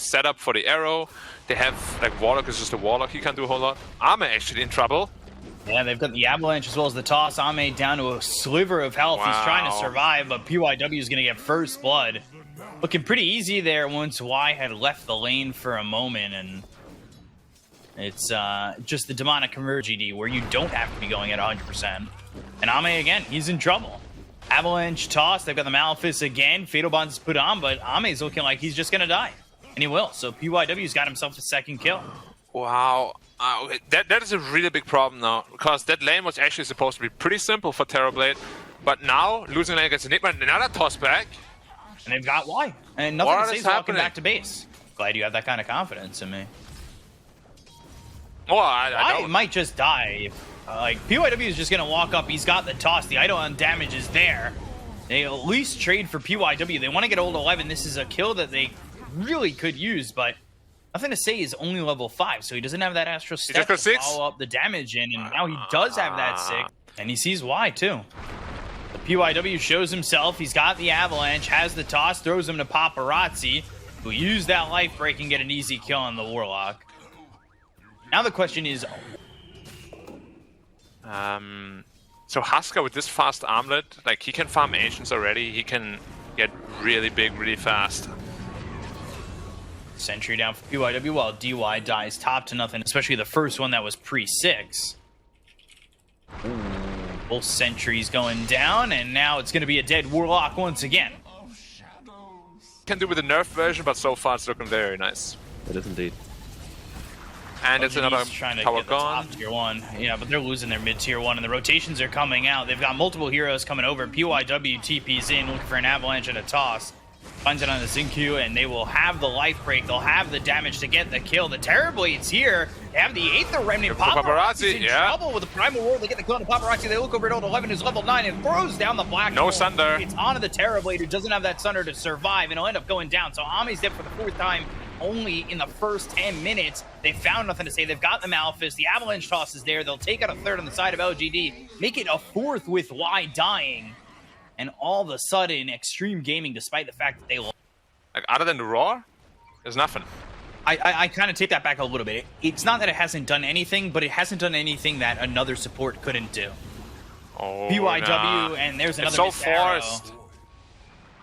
set up for the arrow. They have like Warlock is just a Warlock. He can't do a whole lot. Ame actually in trouble. Yeah, they've got the Avalanche as well as the toss. Ame down to a sliver of health. Wow. He's trying to survive, but PYW is going to get first blood. Looking pretty easy there once Y had left the lane for a moment, and it's just the demonic converge ED where you don't have to be going at 100%. And Ame again, he's in trouble. Avalanche toss, they've got the Malefice again. Fatal Bonds is put on, but Ame's looking like he's just going to die. And he will. So PYW's got himself a second kill. Wow. That is a really big problem now, because that lane was actually supposed to be pretty simple for Terrorblade, but now losing lane against Enigma, another toss back. And they've got Y. And nothing to say is walking back to base. Glad you have that kind of confidence in me. Well, I don't. Might just die. Like, PYW is just going to walk up. He's got the toss. The idle on damage is there. They at least trade for PYW. They want to get old 11. This is a kill that they really could use, but nothing to say is only level 5, so he doesn't have that Astral Step to follow up the damage in, and now he does have that 6, and he sees Y too. The PYW shows himself. He's got the Avalanche, has the toss, throws him to Paparazzi, who used that life break and get an easy kill on the Warlock. Now the question is... So Husker with this fast armlet, like he can farm Ancients already, he can get really big really fast. Sentry down for PYW while DY dies top to nothing, especially the first one that was pre-6. Both sentries going down, and now it's going to be a dead Warlock once again. Can do with the nerf version, but so far it's looking very nice. It is indeed. And it's another trying to tower get the gone. top tier 1. Yeah, but they're losing their mid tier 1, and the rotations are coming out. They've got multiple heroes coming over. PYW TP's in, looking for an Avalanche and a toss. Finds it on the Xinku, and they will have the life break. They'll have the damage to get the kill. The Terrorblade's here. They have the Aether Remnant. Paparazzi's in trouble with the Primal Roar. They get the kill on the Paparazzi. They look over at old 11, who's level 9, and throws down the Black No hole. Sunder. It's onto the Terrorblade, who doesn't have that Sunder to survive, and he'll end up going down. So Ame's dead for the 4th time only in the first 10 minutes. They found nothing to say. They've got the Malefice. The Avalanche toss is there. They'll take out a 3rd on the side of LGD. Make it a 4th with Y dying. And all of a sudden, Xtreme Gaming, despite the fact that they lost. Like other than the Roar, there's nothing. I kind of take that back a little bit. It's not that it hasn't done anything, but it hasn't done anything that another support couldn't do. Oh, PYW, nah. and there's another so missed arrow. forced.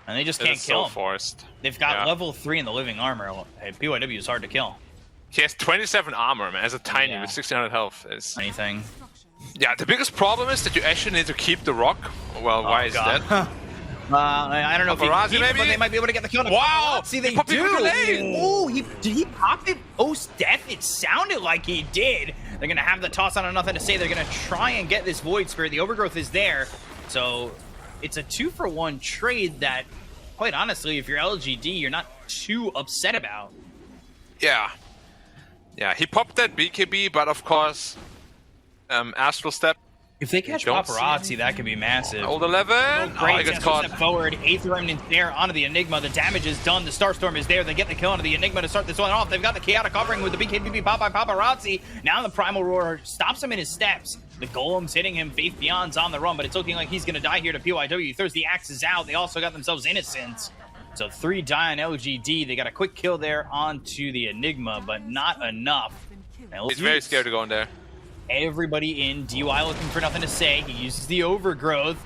And they just can't kill him. Forced. They've got level 3 in the living armor. Hey, PYW is hard to kill. He has 27 armor, man, as a tiny with 1600 health. Is anything. Yeah, the biggest problem is that you actually need to keep the rock. Well, why is that? I don't know if he can keep it, but they might be able to get the kill. Wow! See, they do. Oh, did he pop it post-death? It sounded like he did. They're going to have the toss on nothing to say. They're going to try and get this Void Spirit. The Overgrowth is there. So it's a 2-for-1 trade that, quite honestly, if you're LGD, you're not too upset about. Yeah. Yeah, he popped that BKB, but of course, Astral Step. If they catch Paparazzi, that could be massive. Old 11. Great, he gets caught. Step forward. Aether Remnant there onto the Enigma. The damage is done. The Starstorm is there. They get the kill onto the Enigma to start this one off. They've got the Chaotic covering with the BKB pop by Paparazzi. Now the Primal Roar stops him in his steps. The Golem's hitting him. Faith Beyond's on the run, but it's looking like he's going to die here to PYW. He throws the axes out. They also got themselves Innocence. So 3 die on LGD. They got a quick kill there onto the Enigma, but not enough. He's very scared to go in there. Everybody in. DY looking for nothing to say. He uses the Overgrowth.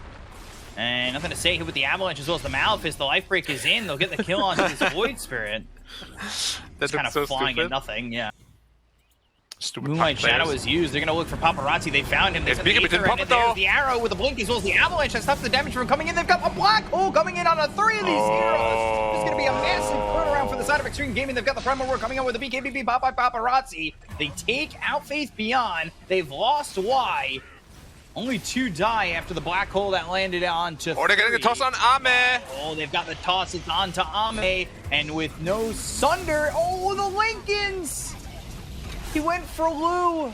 And nothing to say here with the Avalanche as well as the Malefice. The Life Break is in. They'll get the kill on this Void Spirit. That's kind of so flying at nothing, yeah. Stupid Moonlight Shadow is used. They're going to look for Paparazzi. They found him. There's the arrow with the blink as well as the Avalanche that stops the damage from coming in. They've got a Black Hole coming in on 3 of these heroes. There's going to be a massive turnaround for the side of Xtreme Gaming. They've got the Primal Roar coming out with the BKB pop by Paparazzi. They take out Faith Beyond. They've lost Y. Only 2 die after the Black Hole that landed onto 3. Oh, they're getting the toss on Ame. Oh, they've got the toss. It's onto Ame. And with no Sunder. Oh, the Lincolns. He went for Lou.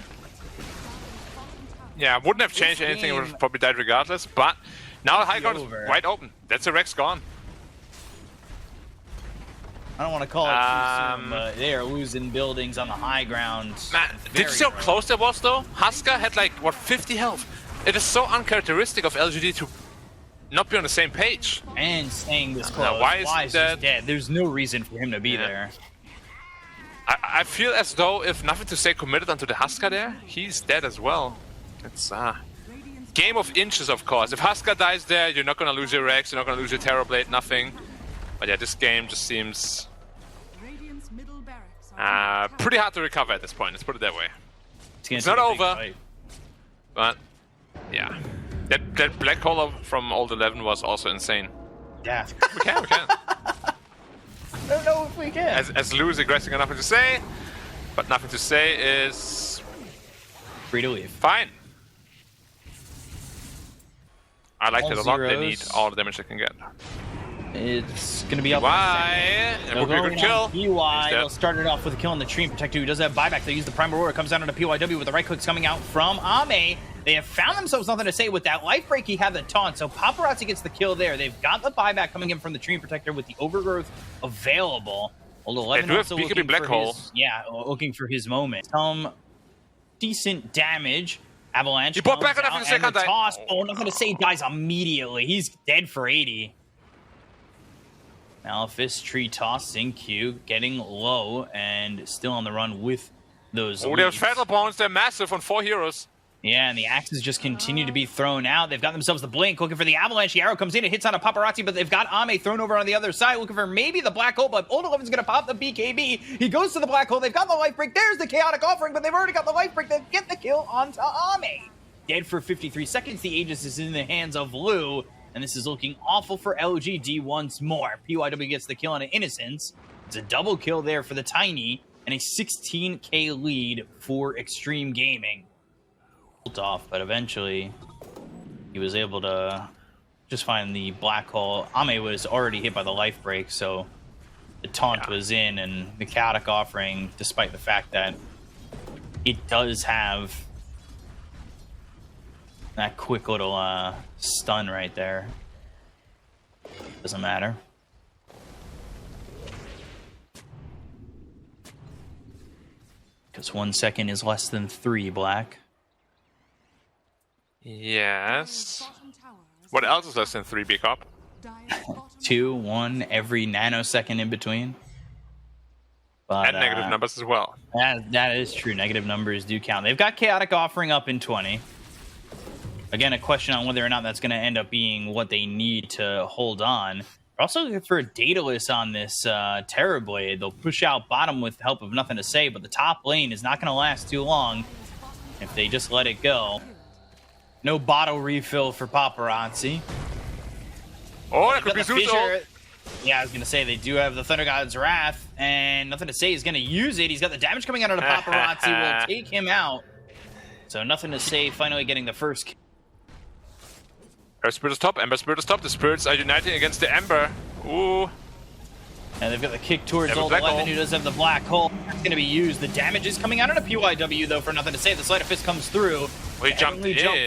Yeah, wouldn't have changed anything. It would have probably died regardless. But now the high ground is wide open. That's a Rex gone. I don't want to call it too soon, but they are losing buildings on the high ground. Man, did you see how close that was, though? Husker had like, what, 50 health? It is so uncharacteristic of LGD to not be on the same page. And staying this close. Why is just dead? There's no reason for him to be there. I feel as though if nothing to say committed onto the Husker there, he's dead as well. It's game of inches, of course. If Husker dies there, you're not gonna lose your Rex, you're not gonna lose your Terrorblade, nothing. But yeah, this game just seems pretty hard to recover at this point. Let's put it that way. It's not over, but yeah, that black hole from old 11 was also insane. Yeah, we can. I don't know if we can. As Lou is aggressive enough to say, but nothing to say is free to leave. Fine. I like all that a lot. zeros. They need all the damage they can get. It's going to be up. Why? It would be a good kill. PY, they'll start it off with a kill on the Xtreme Protector, who does have buyback. They use the Primal Roar. It comes down to PYW with the right clicks coming out from Ame. They have found themselves nothing to say with that life break. He had the taunt, so Paparazzi gets the kill there. They've got the buyback coming in from the Xtreme Protector with the overgrowth available. Old 11 also looking black hole. looking for his moment. Some decent damage. Avalanche. He brought back enough in the second time. Toss. Oh, nothing to say. Dies immediately. He's dead for 80. Malefice, tree toss, in queue, getting low and still on the run with those. Oh, there's Fatal Bones. They're massive on 4 heroes. Yeah, and the axes just continue to be thrown out. They've got themselves the blink, looking for the avalanche. The arrow comes in, it hits on a Paparazzi, but they've got Ame thrown over on the other side, looking for maybe the black hole, but Old 11's going to pop the BKB. He goes to the black hole. They've got the life break. There's the chaotic offering, but they've already got the life break. They get the kill onto Ame. Dead for 53 seconds. The Aegis is in the hands of Lou, and this is looking awful for LGD once more. PYW gets the kill on an Innocence. It's a double kill there for the Tiny, and a 16k lead for Xtreme Gaming. Off, but eventually he was able to just find the black hole. Ame was already hit by the life break, so the taunt was in, and the chaotic offering, despite the fact that it does have that quick little stun right there, doesn't matter. Because 1 second is less than 3, Black. Yes. What else is less than 3, B-Cop? 2, 1, every nanosecond in between. But, and negative numbers as well. That is true. Negative numbers do count. They've got Chaotic offering up in 20. Again, a question on whether or not that's going to end up being what they need to hold on. They're also looking for a Daedalus on this Terrorblade. They'll push out bottom with help of nothing to say, but the top lane is not going to last too long if they just let it go. No bottle refill for Paparazzi. Oh, that could be Fissure. Yeah, I was going to say, they do have the Thunder God's Wrath, and nothing to say. He's going to use it. He's got the damage coming out of the Paparazzi. Will take him out. So nothing to say, finally getting the first kill. Ember Spirit is top. Ember Spirit is top. The Spirits are uniting against the Ember. Ooh. And they've got the kick towards Old 11, who does have the black hole. That's going to be used. The damage is coming out of the PYW, though, for nothing to say. The Sleight of Fist comes through. Well, he jumped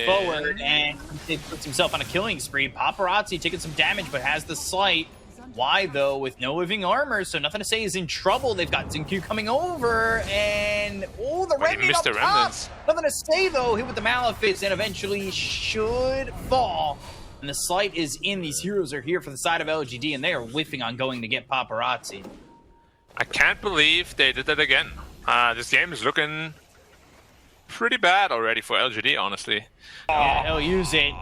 forward, and he puts himself on a killing spree. Paparazzi taking some damage, but has the Sleight. Why, though, with no living armor? So nothing to say is in trouble. They've got Zincu coming over, and oh, the Remnant up top. Nothing to say, though. Hit with the Malefice, and eventually should fall. And the Sleight is in. These heroes are here for the side of LGD, and they are whiffing on going to get Paparazzi. I can't believe they did that again. This game is looking pretty bad already for LGD, honestly. Yeah, he'll use it.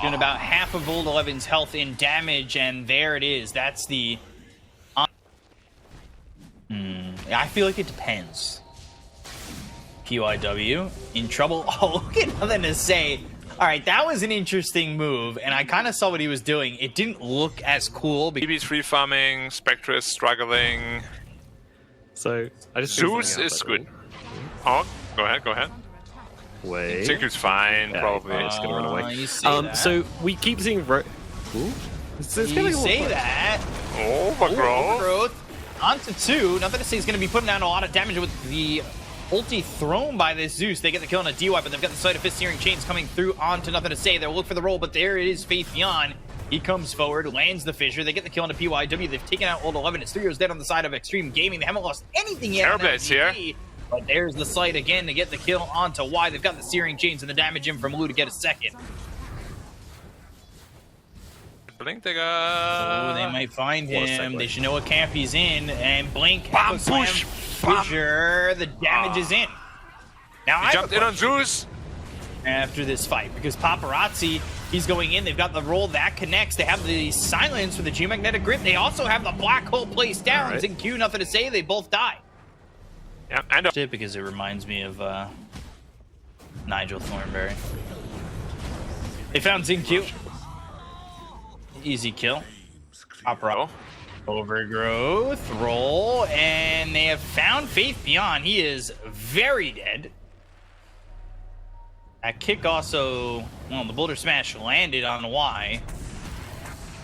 Doing about half of Old 11's health in damage, and there it is. That's the... I feel like it depends. PYW in trouble. Oh, look at nothing to say. All right, that was an interesting move, and I kind of saw what he was doing. It didn't look as cool. BB's free farming, Spectre is struggling. So, I just Zeus is good. Oh, go ahead. Wait. Zincu's fine, probably. It's gonna run away. You say that. So, we keep seeing... You say that. Overgrowth. Onto 2. Nothing to say is going to be putting down a lot of damage with the ulti thrown by this Zeus. They get the kill on a DY, but they've got the Sleight of Fist Searing Chains coming through onto nothing to say. They'll look for the roll, but there it is, Faith Yon. He comes forward, lands the Fissure. They get the kill on a PYW. They've taken out Old 11. It's 3 heroes dead on the side of Xtreme Gaming. They haven't lost anything yet. Airblade's here. But there's the Sleight again to get the kill onto Y. They've got the Searing Chains and the damage in from Lou to get a second. Blink digger. Oh, they might find him. They should know what camp he's in. And Blink. Bomb push. Fissure, the damage is in. Now He jumped in on Zeus. after this fight because Paparazzi, he's going in. They've got the roll that connects. They have the silence for the geomagnetic grip. They also have the black hole placed down. Right. Q, nothing to say. They both die. Yeah, and Because it reminds me of Nigel Thornberry. They found Q. Easy kill. Paparazzi. Overgrowth, roll, and they have found Faith Beyond. He is very dead. That kick also, well, the Boulder Smash landed on Y.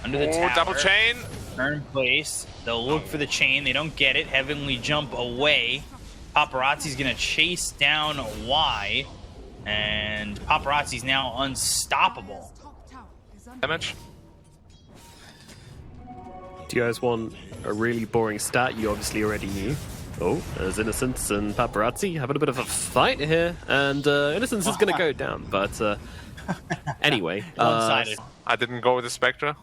Under the tower. double chain. Turn place. They'll look for the chain. They don't get it. Heavenly jump away. Paparazzi's going to chase down Y. And Paparazzi's now unstoppable. Damage. Do you guys want a really boring stat you obviously already knew? Oh, there's Innocence and Paparazzi having a bit of a fight here, and Innocence is going to go down, but anyway. One-sided. I didn't go with the Spectre.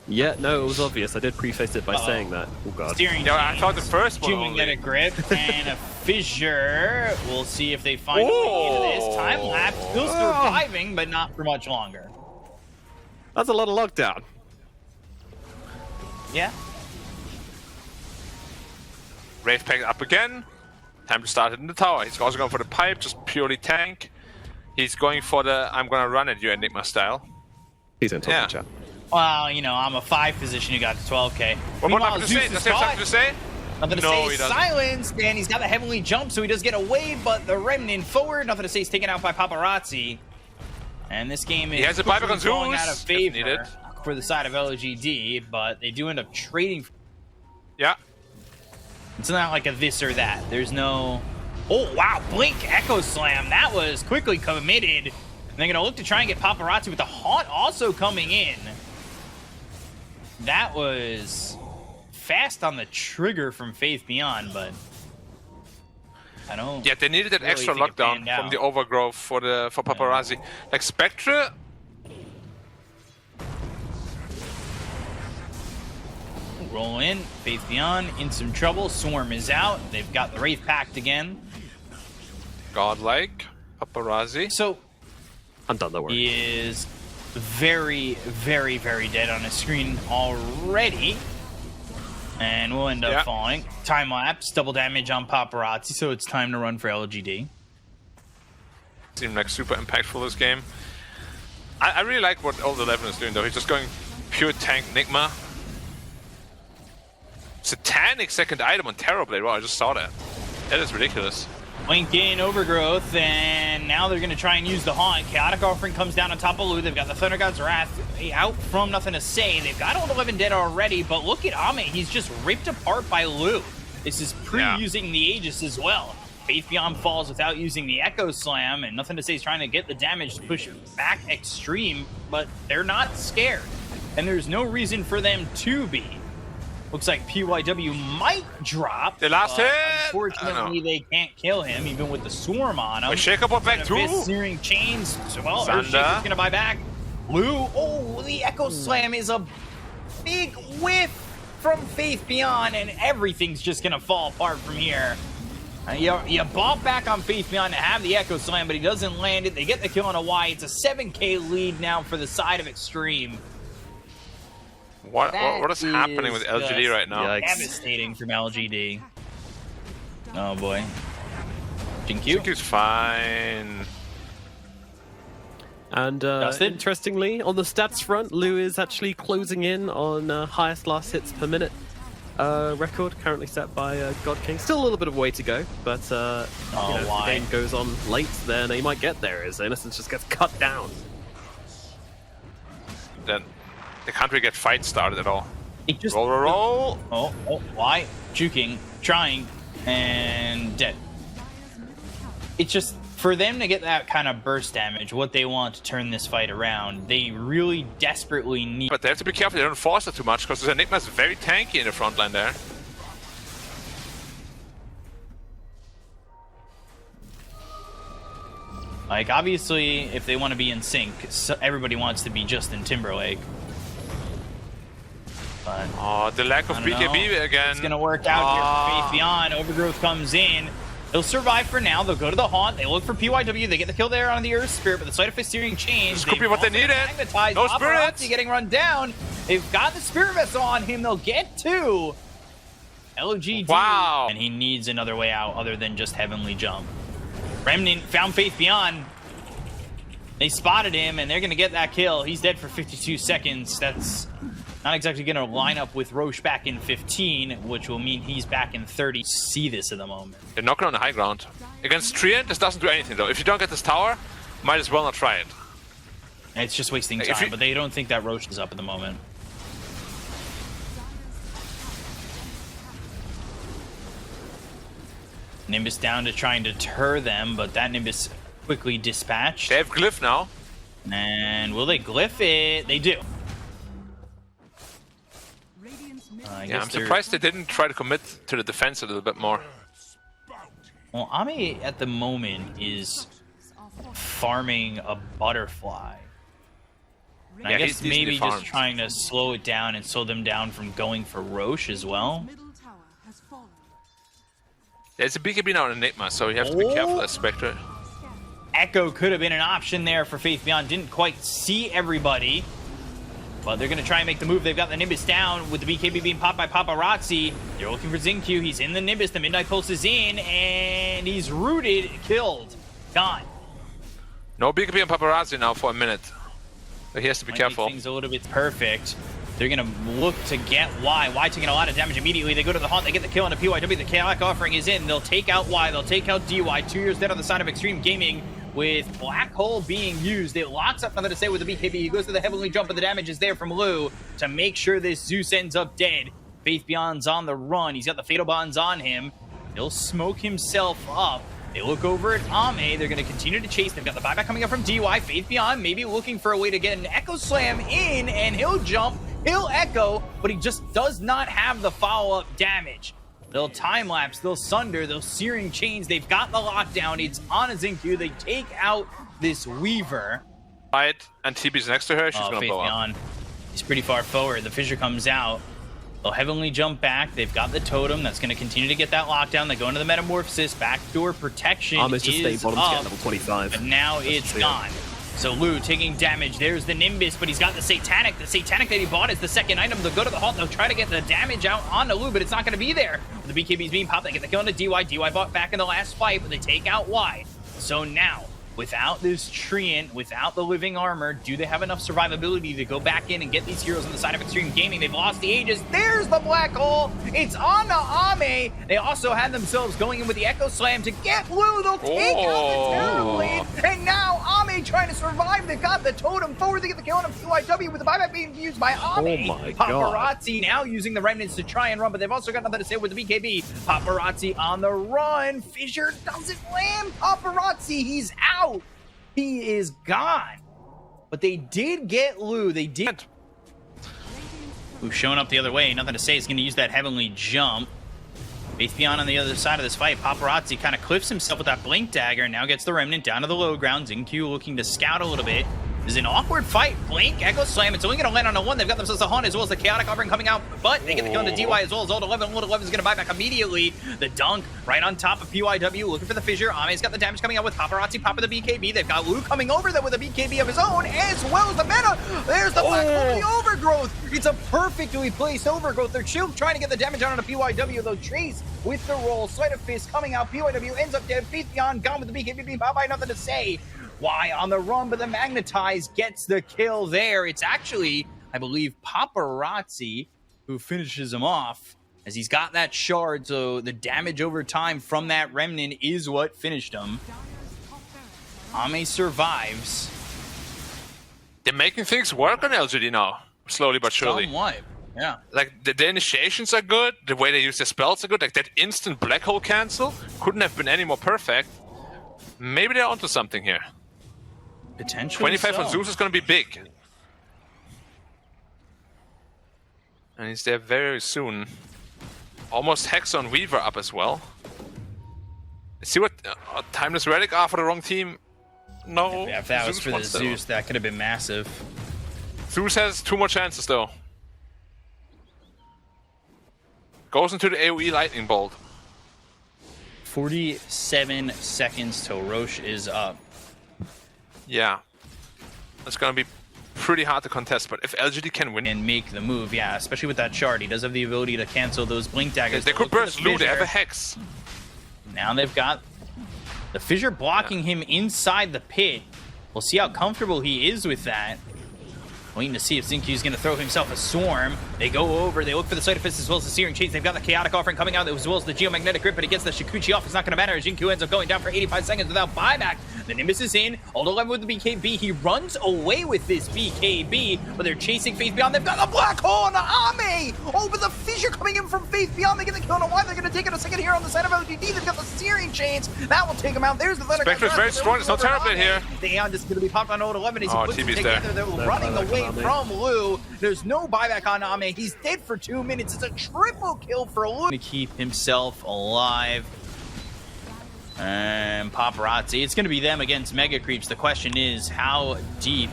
Yeah, no, it was obvious. I did preface it by saying that. Oh, God. Steering Yeah, I thought the first one June get a only. grip and a fissure. We'll see if they find a way into this. Time lapse, still surviving, but not for much longer. That's a lot of lockdown. Yeah. Wraith pack up again. Time to start it in the tower. He's also going for the pipe, just purely tank. He's going for the I'm gonna run at you Enigma style. Please don't talk Yeah. to chat. Well, you know, I'm a 5 position who got to 12k. What Meanwhile, nothing to Zeus say? is Does he have caught. something to say? Nothing to No, say. he doesn't. Silenced, and he's got the heavenly jump, so he does get away, but the remnant forward. Nothing to say. He's taken out by Paparazzi. And this game is has a buyback on falling Zeus, out of if favor needed. for the side of LGD, but they do end up trading. Yeah. It's not like a this or that. There's no... Oh, wow. Blink Echo Slam. That was quickly committed. And they're going to look to try and get Paparazzi with the Haunt also coming in. That was fast on the trigger from Faith Beyond, but I don't... Yeah, they needed that really extra think it lockdown panned from out. the overgrowth for Paparazzi. Like Spectre. Roll in. Faith Beyond in some trouble. Swarm is out. They've got the Wraith packed again. Godlike. Paparazzi. So I'm done, don't worry. he is very, very, very dead on his screen already. And we'll end up Yeah. falling. Time lapse, double damage on Paparazzi, so it's time to run for LGD. Seemed like super impactful this game. I really like what Old 11 is doing though. He's just going pure tank Nigma. Satanic second item on Terrorblade. Wow, I just saw that. That is ridiculous. Blink in, Overgrowth, and now they're going to try and use the Haunt. Chaotic Offering comes down on top of Lu. They've got the Thunder God's Wrath out from Nothing to Say. They've got Old 11 dead already, but look at Ame. He's just ripped apart by Lu. This is pre-using the Aegis as well. Faith Beyond falls without using the Echo Slam, and Nothing to Say is trying to get the damage to push back Xtreme, but they're not scared. And there's no reason for them to be. Looks like PYW might drop. The last but hit! Unfortunately, they can't kill him, even with the Swarm on him. A shake up on back too. Searing Chains. Well, Thunder. Earthshaker's going to buy back. Lu. Oh, the Echo Slam is a big whiff from Faith Beyond, and everything's just going to fall apart from here. You bought back on Faith Beyond to have the Echo Slam, but he doesn't land it. They get the kill on a Y. It's a 7k lead now for the side of Extreme. What is happening with just LGD right now? Yikes. Devastating from LGD. Oh boy. Jinkyu. Jinkyu's fine. And Dustin? interestingly, on the stats front, Lu is actually closing in on highest last hits per minute record, currently set by God King. Still a little bit of way to go, but you know, if the why? game goes on late, then he might get there as Innocence just gets cut down. Then they can't really get fights started at all. It just Roll. Oh, why? Juking, trying, and dead. It's just, for them to get that kind of burst damage, what they want to turn this fight around, they really desperately need... But they have to be careful they don't force it too much because this Enigma is very tanky in the front line there. Like, obviously, if they want to be in sync, so everybody wants to be Justin Timberlake. But Oh, the lack of BKB again. it's going to work out here for Faith Beyond. Overgrowth comes in. He'll survive for now. They'll go to the haunt. They look for PYW. They get the kill there on the Earth Spirit, but the Sleight of Fist steering change. This could be what they needed. No spirits. Getting run down. They've got the Spirit Vessel on him. They'll get two. LOGD. Wow. And he needs another way out other than just Heavenly Jump. Remnant found Faith Beyond. They spotted him, and they're going to get that kill. He's dead for 52 seconds. That's not exactly going to line up with Roche back in 15, which will mean he's back in 30. See this at the moment. They're knocking on the high ground. Against Treant, this doesn't do anything, though. If you don't get this tower, might as well not try it. It's just wasting time, but they don't think that Roche is up at the moment. Nimbus down to try and deter them, but that Nimbus quickly dispatched. They have Glyph now. And will they glyph it? They do. Yeah, I'm surprised they didn't try to commit to the defense a little bit more. Well, Ame at the moment is farming a butterfly. And I guess maybe just trying to slow it down and slow them down from going for Roche as well. There's a BKB now on Enigma, so you have to be careful as Spectre. Echo could have been an option there for Faith Beyond. Didn't quite see everybody. But they're going to try and make the move. They've got the Nimbus down with the BKB being popped by Paparazzi. They're looking for Xingqiu. He's in the Nimbus. The Midnight Pulse is in, and he's rooted, killed, gone. No BKB on Paparazzi now for a minute. But he has to be careful. Things a little bit perfect. They're going to look to get Y. Y taking a lot of damage immediately. They go to the haunt. They get the kill on the PYW. The chaotic offering is in. They'll take out Y. They'll take out DY. 2 years dead on the side of Xtreme Gaming. With Black Hole being used, it locks up, nothing to say with the BKB. He goes to the Heavenly Jump, but the damage is there from Lu to make sure this Zeus ends up dead. Faith Beyond's on the run. He's got the Fatal Bonds on him. He'll smoke himself up. They look over at Ame. They're going to continue to chase. They've got the buyback coming up from DY. Faith Beyond maybe looking for a way to get an Echo Slam in, and he'll jump. He'll Echo, but he just does not have the follow-up damage. They'll time-lapse, they'll sunder, they'll searing chains. They've got the lockdown. It's on a Xingqiu. They take out this Weaver. Right, and TB's next to her. She's going to blow up. He's pretty far forward. The Fissure comes out. They'll Heavenly Jump back. They've got the Totem. That's going to continue to get that lockdown. They go into the Metamorphosis. Backdoor protection is just stayed bottom to get level 25. But now it's gone. So Lu taking damage. There's the Nimbus, but he's got the Satanic. The Satanic that he bought is the second item. They'll go to the Haunt. They'll try to get the damage out on the Lu, but it's not going to be there. The BKB's being popped. They get the kill on the DY. DY bought back in the last fight, but they take out Y. So now, without this Treant, without the living armor, do they have enough survivability to go back in and get these heroes on the side of Xtreme Gaming? They've lost the Aegis. There's the Black Hole. It's on the Ame. They also had themselves going in with the Echo Slam to get Lu. They'll take out the Terrorblade. And now Ame trying to survive. They've got the Totem forward. They get the kill on PYW with the buyback being used by Ame. Oh my God. Paparazzi now using the Remnants to try and run, but they've also got nothing to say with the BKB. Paparazzi on the run. Fissure doesn't land. Paparazzi, he's out. He is gone. But they did get Lu. They did. Lu's showing up the other way. Nothing to say. He's going to use that Heavenly Jump. Faith Beyond on the other side of this fight. Paparazzi kind of cliffs himself with that Blink Dagger. Now gets the Remnant down to the low ground. Xingqiu looking to scout a little bit. This is an awkward fight. Blink, Echo Slam. It's only going to land on a one. They've got themselves a Hunt as well as the Chaotic Offering coming out. But they get the kill on the DY as well as Old 11. Old 11 is going to buy back immediately. The Dunk right on top of PYW. Looking for the Fissure. Ame's got the damage coming out with Paparazzi popping the BKB. They've got Lu coming over there with a BKB of his own as well as the Meta. There's the Black Hole, the Overgrowth. It's a perfectly placed Overgrowth. They're still trying to get the damage out on a PYW. They'll chase with the roll. Sleight of Fist coming out. PYW ends up dead. Faith Beyond gone with the BKB. Bye-bye. Nothing to say. Y on the run, but the Magnetize gets the kill there. It's actually, I believe, Paparazzi who finishes him off as he's got that shard, so the damage over time from that Remnant is what finished him. Ame survives. They're making things work on LGD now, slowly but surely. Somewhat, yeah. Like, the initiations are good, the way they use their spells are good, like that instant Black Hole cancel couldn't have been any more perfect. Maybe they're onto something here. Potentially 25 so. on Zeus is going to be big. And he's there very soon. Almost Hex on Weaver up as well. See what Timeless Relic are for the wrong team? No. If that was for the Zeus, that could have been massive. Zeus has 2 more chances though. Goes into the AoE lightning bolt. 47 seconds till Roche is up. Yeah. It's gonna be pretty hard to contest, but if LGD can win And make the move, yeah, especially with that shard. He does have the ability to cancel those blink daggers. they could burst Lou, they have a Hex. Now they've got the Fissure blocking him inside the pit. We'll see how comfortable he is with that. Waiting to see if Xinkyu's going to throw himself a Swarm. They go over, they look for the Sight of Fist as well as the Searing Chains. They've got the Chaotic Offering coming out as well as the Geomagnetic Grip, but he gets the Shikuchi off. It's not going to matter. Xingqiu ends up going down for 85 seconds without buyback. The Nimbus is in. Ult 11 with the BKB. He runs away with this BKB, but they're chasing Faith Beyond. They've got the Black Hole on the Ame! Oh, but the Fissure coming in from Faith Beyond. They get the kill on a Y. They're going to take it a second here on the side of LGD. They've got the Searing Chains. That will take him out. There's the Thunder. Spectre's very strong. There's no Terrorblade here. The Aeon is going to be popped on Ult 11 as he puts it TB's together. there. They're running away from Lou. There's no buyback on Ame. He's dead for 2 minutes. It's a triple kill for Lou. To keep himself alive. And Paparazzi. It's going to be them against Mega Creeps. The question is, how deep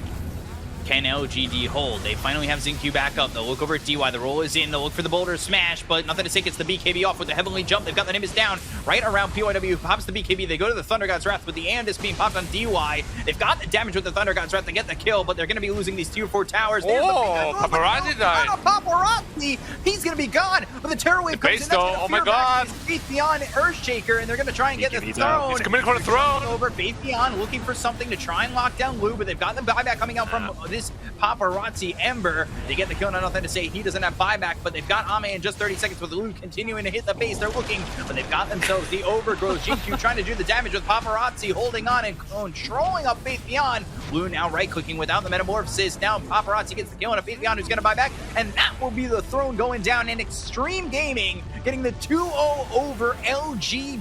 can LGD hold? They finally have Xingqiu back up. They'll look over at DY. The roll is in. They'll look for the Boulder Smash, but nothing to say. Gets the BKB off with the Heavenly Jump. They've got the Nimbus down right around PYW. Pops the BKB. They go to the Thunder God's Wrath with the Andis being popped on DY. They've got the damage with the Thunder God's Wrath to get the kill, but they're going to be losing these tier 4 towers. Oh, Paparazzi died. Paparazzi. He's going to be gone. But the Terror Wave comes in. Though. Oh my God. Faith Beyond Earthshaker, and they're going to try and get the throne. He's committing for the throne. Over Faith Beyond, looking for something to try and lock down Lou, but they've got the buyback coming out from this Paparazzi Ember. They get the kill, not nothing to say. He doesn't have buyback, but they've got Ame in just 30 seconds with Lou continuing to hit the base. They're looking, but they've got themselves the overgrowth. Xingqiu trying to do the damage with Paparazzi, holding on and controlling up Faith Beyond. Lou now right-clicking without the Metamorphosis. Now Paparazzi gets the kill on a Faith Beyond who's going to buy back, and that will be the throne going down. And Xtreme Gaming getting the 2-0 over LG.